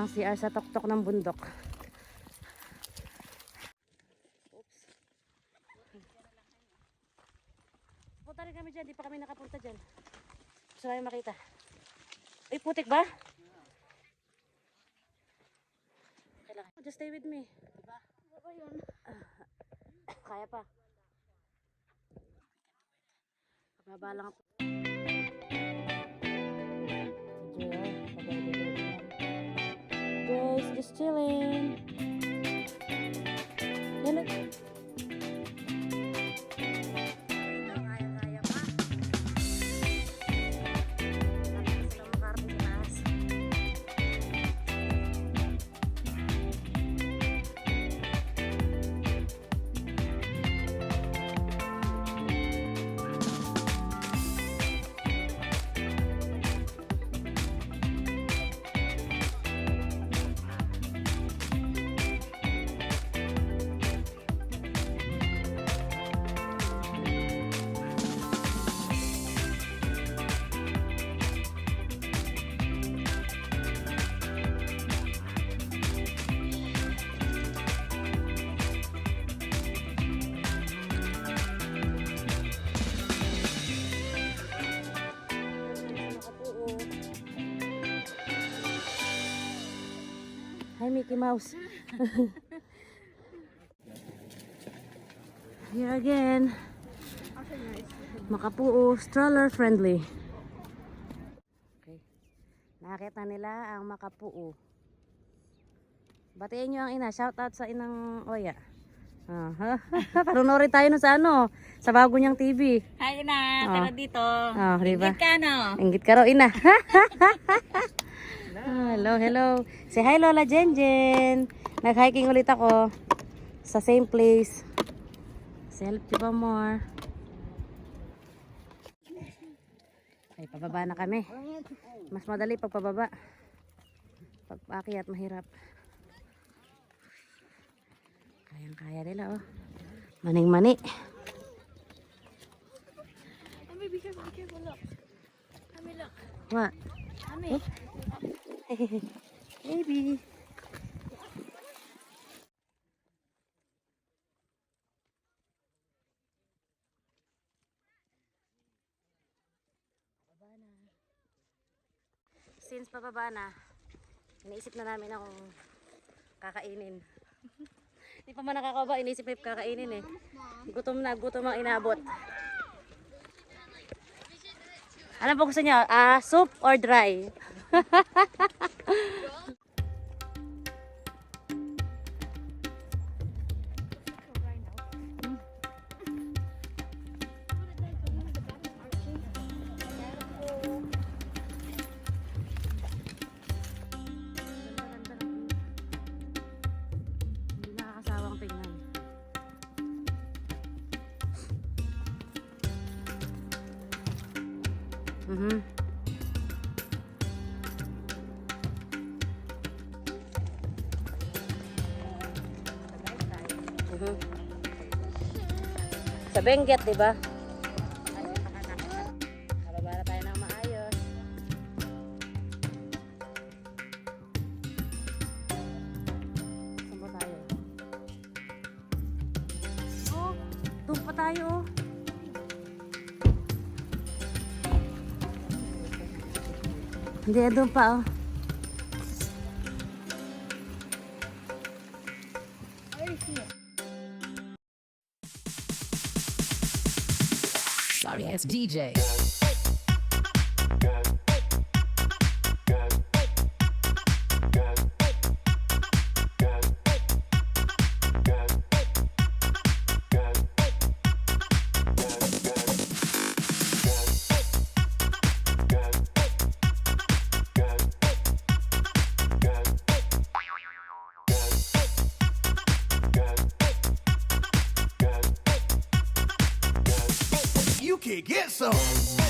ng CR sa tuktok ng bundok. Oops. Punta rin kami dyan, di pa kami nakapunta dyan. Gusto namin makita. Ay, putik ba? Kailangan. Just stay with me. Diba? Diba yun? Kaya pa. Pababa lang ako. Guys, just chilling. Yan. Hi, Mickey Mouse. Here again. Makapuu, stroller friendly. Okay. Nakakita nila ang Makapuu. Batiin nyo ang ina. Shout out sa inang Oya. Panunorin tayo sa sa bago niyang TV. Hi na, tara dito. Diba? Ingit ka no? Ingit ka raw ina. Hello, hello. Say hi Lola Jenjen. Nag-hiking ulit ako sa same place. Selfie pa more. Okay, pababa na kami. Mas madali pag pababa. Pag paakyat mahirap. Kayang-kaya nila oh. Maning-mani. Ami, be careful, look. Ami, look. What? Ami. Baby. Since pababa na, iniisip na namin akong kakainin. Hindi pa man nakakaba, iniisip na kakainin eh. Gutom ang inabot. Ano ba gusto niyo? Soup or dry? Hindi nakakasawang tingnan. Sa Benguet, di ba? Bababa na tayo ng maayos. Saan ba tayo? Oh, doon pa tayo. Hindi, doon pa oh. Sorry, it's DJ. You can get some.